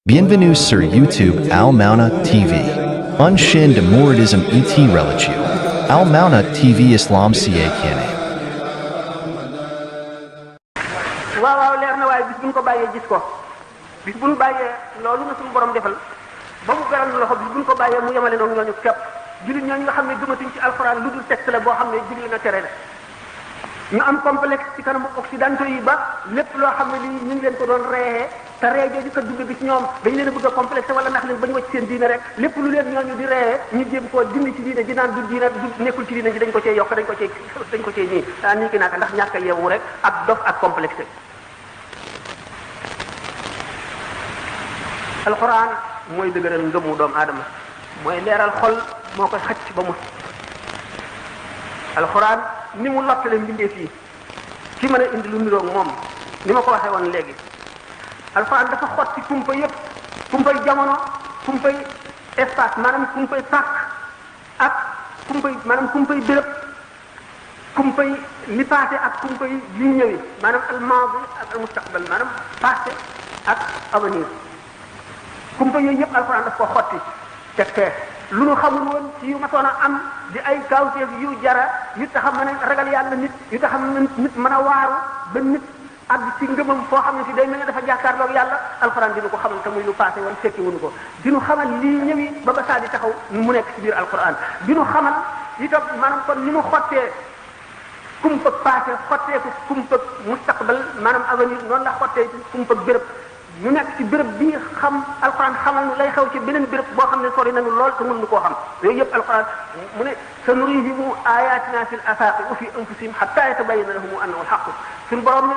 Bienvenue sur YouTube Al Mauna TV. Une chaîne de mouridisme et religieux. Al Mauna TV Islam Siakane. waaw leer na waaye bis bu ñu ko bàyyee gis ko bis bu ñu bàyyee loolu na suñu borom defal ba mu garal loxo bis bu ñu ko bàyyee mu yemale noonu ñooñu képp jullit ñooñu nga xam ne gëmatuñ ci alxuraan lu dul texte la boo xam ne digle na tere la ñu am complexe ci kanamu occidentaux yi ba lépp loo xam ne lii ñu ngi leen ko doon reexee te ree jooju ko dugg bi ci ñoom dañ leen a bëgg a complexe wala ndax leen ba ñu wacc seen diine rek lépp lu leen ñooñu di reexee ñu jéem koo dindi ci diine ji naan du diine du nekkul ci diine ji dañ ko cee yokk dañ ko cee nii nii ki naaka ndax ñàkk a yeewu rek ak dof ak complexe alxuraan mooy dëgëral ngëmu doomu aadama mooy leeral xol moo koy xëcc ba mu alxuraan ni mu lottale mbindeef yi ci mën a indi lu niroog moom ni ma ko waxee woon léegi alxuraan dafa xotti kumpa yépp kumpay jamono kumpay espace maanaam kumpay pàkk ak kumpay béréb kumpay li passé ak kumpay li ñëwi maanaam al maadi ak al mustaqbal maanaam passé ak avenir kumpa yooyu yëpp alxuraan daf ko xotti te lu nu xamul woon ci yu masoon a am di ay kawteef yu jara yu tax a mën a ragal yàlla nit yu tax a nit mën a waaru ba nit ak ci ngëmam foo xam ne si day mel ne dafa jàkkaarloog yàlla alxuraan dinu ko xamal te muy lu passé woon fekki wuñu ko dinu xamal lii ñëwi ba ba saa di taxaw mu nekk ci biir alxuraan dinu xamal itam maanaam kon ni mu xottee kumpa passé xottee ko kumpa mustaqbal maanaam avenir noonu la xottee kumpa béréb ñu nekk ci béréb bii xam alxuraan xamal nu lay xew ci beneen béréb boo xam ne sori nañu lool te mënuñu koo xam yooyu yëpp alxuraan mu ne sanurihim ayatina fil afaqi wa fi anfusihim hatta yatabayyana lahum annahu alhaq suñu borom ne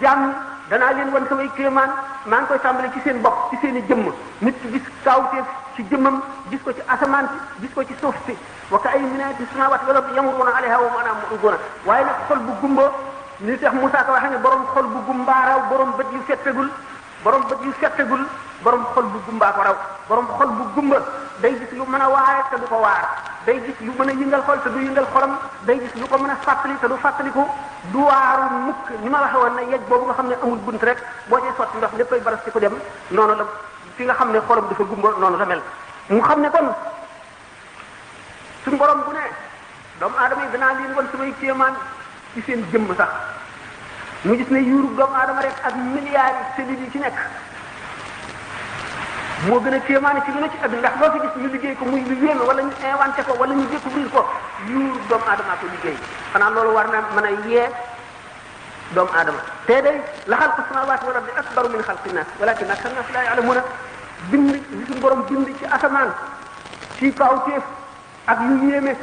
jàmm danaa leen wan samay kéemaan maa ngi koy tàmbale ci seen bopp ci seen i jëmm nit ki gis kaawteef ci jëmmam gis ko ci asamaan si gis ko ci suuf si wa ka ay min ayati samawati wal ardi yamuruna alayha wa ma mu'riduna waaye nag xol bu gumba ni tax Moussa ko waxee ne borom xol bu gumbaaraw borom bët yu fettegul borom bët yu fettegul borom xol bu gumbaa ko raw borom xol bu gumba day gis lu mën a waare te du ko waar day gis lu mën a yëngal xol te du yëngal xolam day gis lu ko mën a fàttali te du fàttaliku du waaru mukk ni ma waxe woon ne yej boobu nga xam ne amul bunt rek boo cee sotti ndox léppay baras ci ko dem noonu la fi nga xam ne xolam dafa gumba noonu la mel mu xam ne kon suñu borom bu ne doomu aadama yi danaa leen wan samay kéemaan ci seen jëmm sax mu gis ne yuuru doomu aadama rek ak milliards yi cellules yi ci nekk moo gën a kéemaane ci lu ne ci àdduna ndax loo fi gis ñu liggéey ko muy lu yéeme wala ñu inventé ko wala ñu découvrir ko yuuru doomu aadama ko liggéey xanaa loolu war na mën a yee doomu aadama te day la xalqu samaawaati wal ardi akbaru min xalqi naas walakin aksara naas laa ya'lamuuna bind li suñu borom bind ci asamaan ci kawteef ak yu yéeme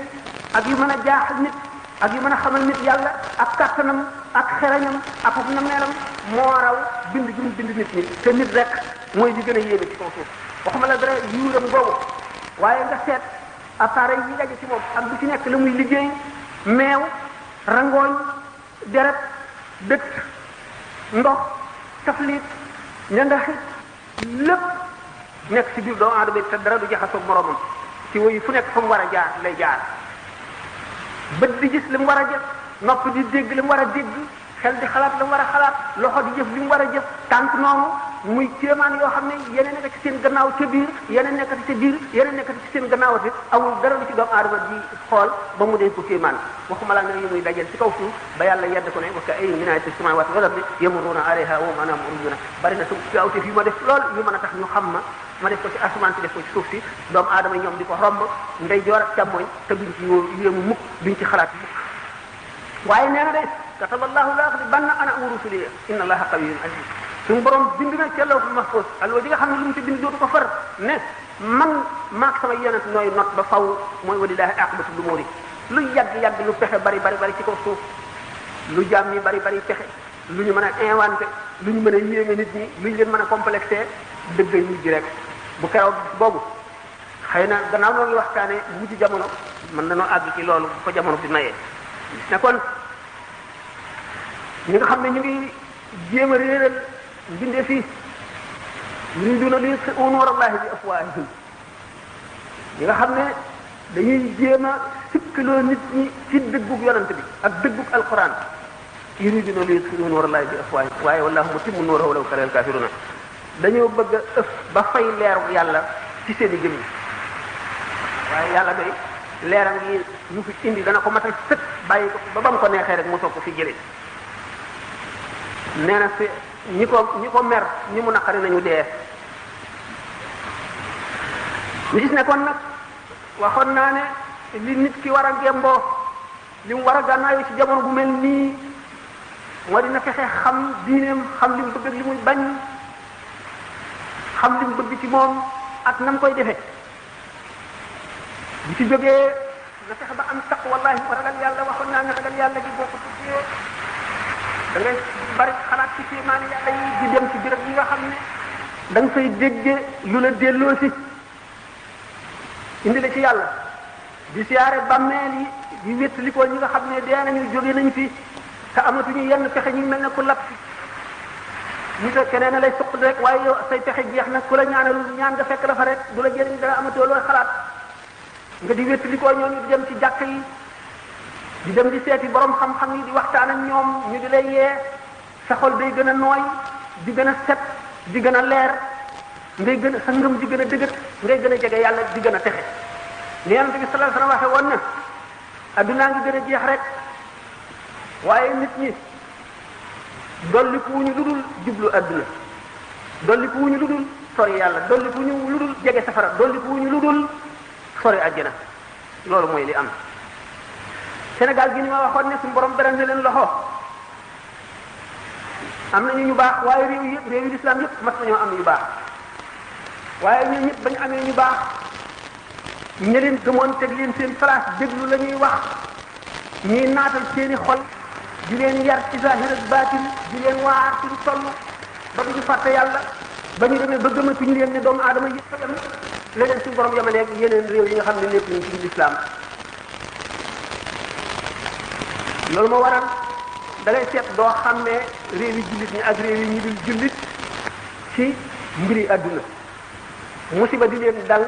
ak yu mën a jaaxal nit ak yu mën a xamal nit yàlla ak kattanam ak xerañam ak na meelam moo raw bind gi mu bind nit ñi te nit rek mooy li gën a yéeme ci kaw suuf waxuma la dara yuuram boobu waaye nga seet appareil yi daje ci moom ak bu ci nekk la muy liggéey meew rangooñ deret dëkk ndox taflit ñandaxit lépp nekk ci biir doomu aadama te dara du jaxasoo moromam ci woyu fu nekk fa mu war a jaar lay jaar bët di gis li mu war a jëf nopp di dégg li mu war a dégg xel di xalaat li mu war a xalaat loxo di jëf li mu war a jëf tànk noonu muy kéemaan yoo xam ne yeneen nekk ci seen gannaaw ca biir yeneen nekkati ca biir yeneen nekkati ci seen gannaaw te awul dara lu ci doomu aadama di xool ba mu dee ko kéemaan waxuma la ne yu muy dajal ci kaw suuf ba yàlla yedd ko ne wa ka ayyin min ayati samawati wal ardi yamurruna alayha wa hum anha mu'ridun bari na su gaawteef yu ma def lool yu mën a tax ñu xam ma def ko ci asamaan si def ko ci suuf si doomu aadama ñoom di ko romb ndey joor ak càmmooñ te duñ ci yéemu mukk duñ ci xalaat mukk waaye nee na de kataballahu la aghlibanna ana wa rusuli inna allaha qawiyyun aziz suñu borom bind na ca lawhul mahfuz alwa ji nga xam ne lu mu ci bind dootu ko far ne man maak sama yonent nooy not ba faw mooy walillahi aqibatu lumuri lu yàgg lu pexe bari ci kaw suuf lu jaam ñi bari pexe lu ñu mën a inventé lu ñu mën a yéeme nit ñi lu ñu leen mën a complexé dëggay mujj rek bu keroog boobu xëy na gannaaw noo ngi waxtaane mujj jamono mën na noo àgg ci loolu bu ko jamono bi mayee ne kon ñi nga xam ne ñu ngi jéem a réeral mbindee fii yuriduna li yutfi'u nuurallahi bi afwaahihim ñi nga xam ne dañuy jéem a sikkaloo nit ñi ci dëggug yonent bi ak dëggug alquran yuriduna li yutfi'u nuurallahi bi afwaahihim waaye wallahu mutimmu nuurahu walaw karihal kaafiruuna dañoo bëgg a ëf ba fay leeru yàlla ci seen i jëmm waaye yàlla day leeram yi ñu fi indi dana ko matal sëkk bàyyi ko ba bam ko neexee rek mu soog ko fi jëlee nee na fi ñi ko mer ñi mu naqari nañu dee. ñu gis ne kon nag waxoon naa ne li nit ki war a gemboo li mu war a gànnaayu ci jamono bu mel nii moo dina fexe xam diineem xam li mu bëgg ak li muy bañ xam li mu bëgg ci moom ak na mu koy defee bu ci jógee na fexe ba am taq wallahi mu ragal yàlla waxoon naa ne ragal yàlla gi boo ko tuddee da ngay bari xalaat ci kéemaani yàlla yi di dem ci béréb yi nga xam ne da nga fay dégge lu la delloo si indi la ci yàlla di siyaare bàmmeel yi di wéttalikoo ñi nga xam ne dee nañu jóge nañ fi te amatuñu yenn pexe ñu mel ne ku lap fi ñu te keneen lay suq rek waaye yow say pexe jeex na ku la ñaanalul ñaan nga fekk la fa rek du la jëriñ dara amatoo looy xalaat nga di wéttalikoo ñooñu di dem ci jàkk yi di dem di seeti borom xam-xam yi di waxtaan ak ñoom ñu di lay yee sa xol day gën a nooy di gën a set di gën a leer ngay gën a sa ngëm di gën a dëgët ngay gën a jege yàlla di gën a texe ni Yonent bi sallallahu alayhi wasallam waxe woon na addunaa ngi gën a jeex rek waaye nit ñi dolliku wuñu lu dul jublu adduna dolliku wuñu lu dul sori yàlla dolliku wuñu lu dul jege safara dolliku wuñu lu dul sori àjjana loolu mooy li am Sénégal gi ni ma waxoon ne suñu borom beral na leen loxo am nañu ñu baax waaye réew yëpp réew yi lislaam yëpp mas nañoo am ñu baax waaye ñun ñëpp bañ amee ñu baax ñi leen gëmoon teg leen seen place déglu la ñuy wax ñuy naatal seeni xol di leen yar ci zahir ak baatin di leen waar ci lu toll ba duñu fàtte yàlla ba ñu demee ba gëmatuñu leen ne doomu aadama yëpp yam leneen suñu borom yamaleeg yeneen réew yi nga xam ne nekk ñu ci lislaam loolu moo waral da ngay seet doo xam ne réew yi jullit ñi ak réew yi ñu dul jullit ci mbiri àdduna musiba di leen dal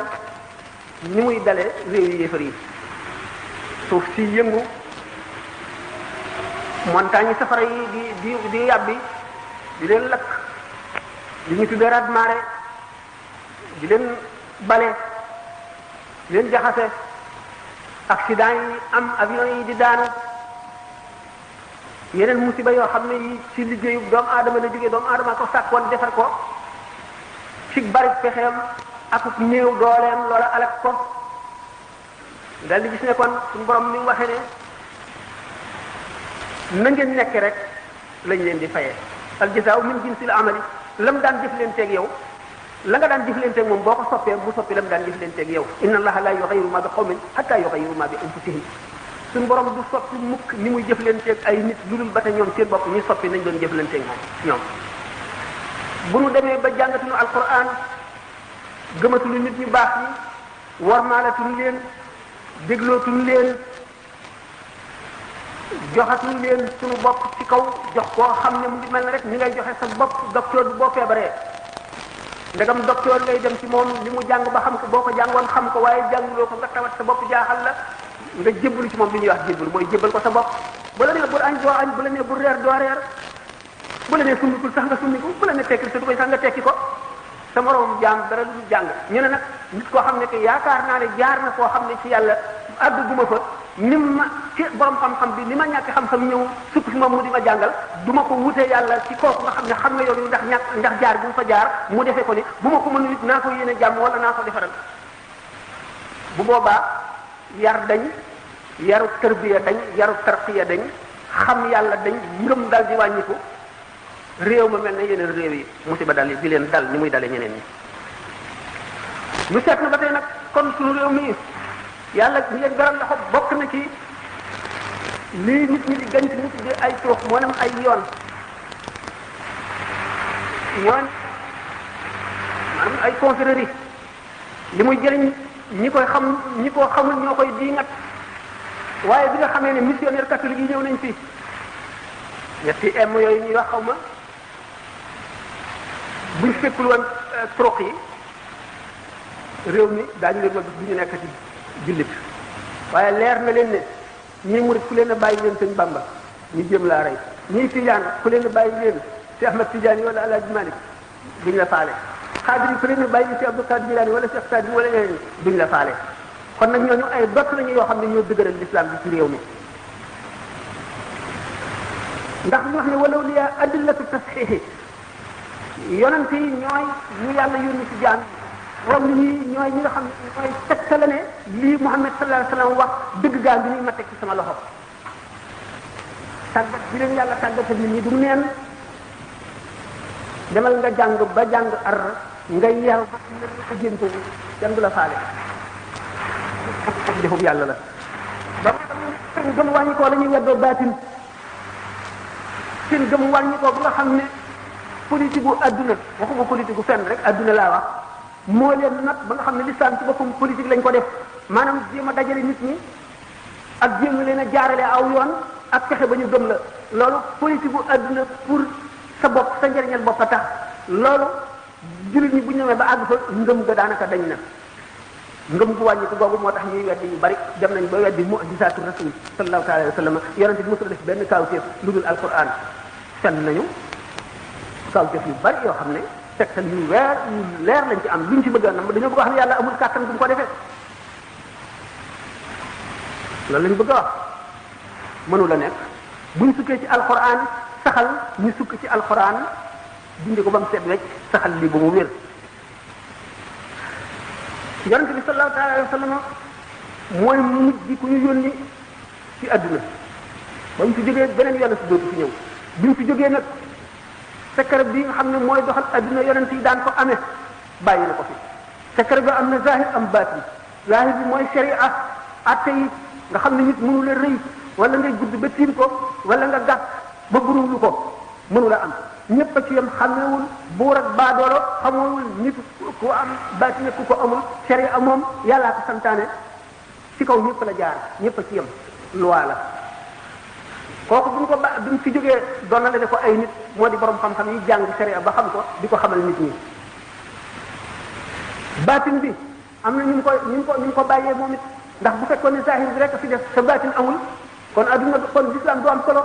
ni muy dale réew yi yéefar yi suuf si yëngu montagne yi safara yi di yàbbi di leen lakk di ñu tuddee raz-marée di leen bale di leen jaxase accident yi am avion yi di daanu yeneen musiba yoo xam ne yi ci liggéeyu doomu aadama la jógee doomu aadama ko sàkkoon defar ko ci bari pexeem ak néew dooleem loola alak ko dal di gis ne kon suñu borom mi waxee ne na ngeen nekk rek lañ leen di fayee al jazaa min jinsil amali lam daan jëflanteeg yow la nga daan jëflanteeg moom boo ko soppee bu soppi lam daan jëflanteeg yow inna allaha la yughayyiru ma bi qawmin hatta yughayyiru ma bi anfusihim suñu borom du soppi mukk ni muy jëflanteeg ay nit lu dul ba te ñoom seen bopp ñu soppi nañ doon jëflanteeg moom ñoom bu nu demee ba jàngatuñu alquran gëmatuñu nit ñu baax ñi warmaalatuñu leen déglootuñu leen joxatuñu leen suñu bopp ci kaw jox koo xam ne mu ngi mel ne rek ni ngay joxe sa bopp docteur bi boo feebaree ndegam docteur ngay dem ci moom li mu jàng ba xam ko boo ko jàngoon xam ko waaye jànguloo ko nga tawat sa bopp jaaxal la nga jébbalu ci moom li ñuy wax jébbalu mooy jébbal ko sa bopp bu la nee bul añ doo añ bu la nee bul reer doo reer bu la nee summikul sax nga summiku bu la nee tekkil sa du koy sax nga tekki ko sa moroom jaam dara lu jàng ñu ne nag nit koo xam ne que yaakaar naa ne jaar na koo xam ne ci yàlla addu guma fa ni ma ci borom xam-xam bi ni ma ñàkk xam-xam ñëw sukk fi moom mu di ma jàngal du ma ko wutee yàlla ci kooku nga xam ne xam nga yoon ndax jaar bu mu fa jaar mu defee ko ni bu ma ko mënul it naa ko yéene jàmm wala naa ko defaral bu boobaa yar dañ yaru tarbiya dañ yaru tarqiya dañ xam yàlla dañ ngëm dal di wàññiku réew ma mel ne yeneen réew yi musiba dal di leen dal ni muy dale ñeneen ñi lu seet na ba tey nag kon suñu réew mi yàlla ñu leen beral loxo bokk na ci lii nit ñi di gañ ci mu tuddee ay tuux moo nem ay yoon maanaam ay confrérie li muy jëriñ ñi koy xam ñi ko xamul ñoo koy diingat waaye bi nga xamee ne missionnaire catholique yi ñëw nañ fi ñetti m yooyu ñuy wax xaw ma buñ fekkul woon troq yi réew mi daañu leen wal du ñu nekk ci jullit waaye leer na leen ne ñii murit ku leen a bàyyi leen sëñ Bamba ñu jëm laa rey ñii tijaan ku leen a bàyyi leen si Ahmad Tidiane wala Alaaji Malik duñ la faale xaadir yi premier bàyyi ci Abdou Qadir Jilani wala Cheikh Saadi wala ñeneen duñ la faale kon nag ñooñu ay dott lañu yoo xam ne ñoo dëgëral l'islam bi ci réew mi ndax ñu wax ne walaw liya adillatu tasxiixi yonent yi ñooy ñu yàlla yónni ci jaam rom ñi ñooy ñi nga xam ne ñooy tegtale ne lii Muhammad sallallahu alayhi wa sallam wax dëgg gaa bi nii ma teg ci sama loxo tàggat bi leen yàlla tàggatal nit ñi du neen demal nga jàng ba jàng ar nga yeew ba nga jénto kenn du la faale defub yàlla la ba seen gëm wàññi koo la ñuy weddoo baatin seen gëm wàññi koo bu nga xam ne politique bu adduna waxuma politique bu fenn rek adduna laa wax moo leen nag ba nga xam ne l'islam ci boppam politique lañ ko def maanaam jéem a dajale nit ñi ak jéem leen a jaarale aw yoon ak fexe ba ñu gëm la loolu politique bu adduna pour sa bopp sa njëriñal bopp a tax loolu jullit ñi bu ñu ñëwee ba àgg fa ngëm ga daanaka dañ na ngëm gu wàññi ko googu moo tax ñuy weddi yu bari dem nañ ba weddi mu'jizaatu rasul sallallahu alayhi wa sallam yonente bi mosul def benn kawteef lu dul alquran fen nañu kawteef yu bari yoo xam ne tegtal yu leer lañ ci am luñ ci bëgg a nam dañoo bëgg wax ne yàlla amul kàttan bu mu ko defee loolu lañ bëgg a wax mënu la nekk buñ sukkee ci alquran saxal ñu sukk ci alquran dindi ko ba mu set wecc saxal lii ba mu wér yonente bi sallallahu alayhi wa sallam mooy mujj bi ku ñu yónni ci adduna ba mu fi jógee beneen yonent si dootu fi ñëw bi mu fi jógee nag secret bi nga xam ne mooy doxal adduna yonent yi daan ko amee bàyyi na ko fi secret bi am na zahir am baatin zahir bi mooy sharia atte yi nga xam ne nit mënu la rëy wala ngay gudd ba tiim ko wala nga gàtt ba burulu ko mënu la am ñëpp a ci yam xamewul buur ak baadoolo xamewul nit ku am baatin ku ko amul sharia moom yàllaa ko santaane ci kaw ñëpp la jaar ñëpp a ci yam loi la kooku bu ñu ko bi mu fi jógee doon na la ko ay nit moo di borom xam-xam yi jàng sharia ba xam ko di ko xamal nit ñi baatin bi am na ñu ngi ko bàyyee moom it ndax bu fekkoon ne zahir bi rek fi def sa baatin amul kon adduna kon l'islam du am solo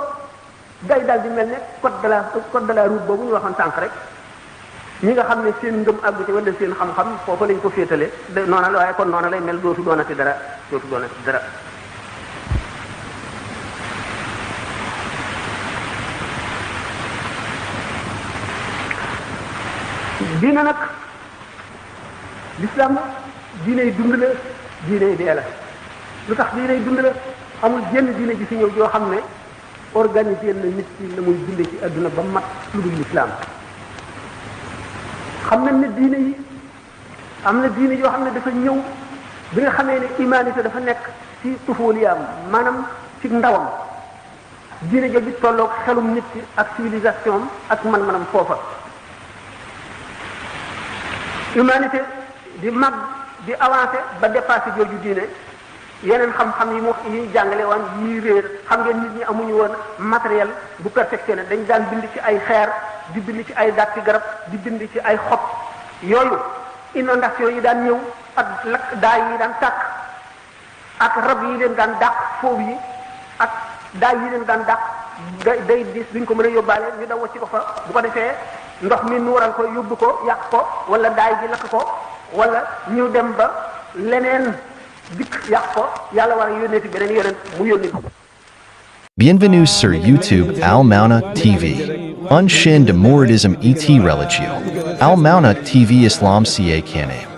day daal di mel ne code de la route boobu ñu waxoon sànq rek ñi nga xam ne seen ngëm àggu ci wala seen xam-xam foofu lañ ko féetale noona la waaye kon noona lay mel dootu doonati dara diina nag l'islam diiney dund la diiney dee la lu tax diiney dund la amul jenn diine ji fi ñëw joo xam ne organisé na nit ki la muy dunde ci adduna ba mat lu dul l'islam xam nañ ne diine yi am na diine yoo xam ne dafa ñëw bi nga xamee ne humanité dafa nekk ci tufuliyaam maanaam ci ndawam diine jooju tolloog xelum nit ki ak civilisation ak man-manam foofa humanité di mag di avancé ba dépassé jooju diine yeneen xam-xam yi jàngale woon yi réer xam ngeen nit ñi amuñu woon matériel bu perfectionné dañ daan bind ci ay xeer di bind ci ay dàtti garab di bind ci ay xob yooyu inondation yi daan ñëw ak lakk daay yi daan tàkk ak rab yi leen daan dàq foofu yi ak daay yi leen daan dàq day dis duñ ko mën a yóbbaale ñu daw wacci ko fa bu ko defee ndox mi nuural ko yóbbu ko yàq ko wala daay ji lakk ko wala ñu dem ba leneen dikk yàq ko yàlla war a yónnee ci beneen yonent mu yónni ko. Bienvenue sur YouTube Al Mauna TV. Unshin de Mouridism et Religion. Al Mauna TV Islam Ca Kane.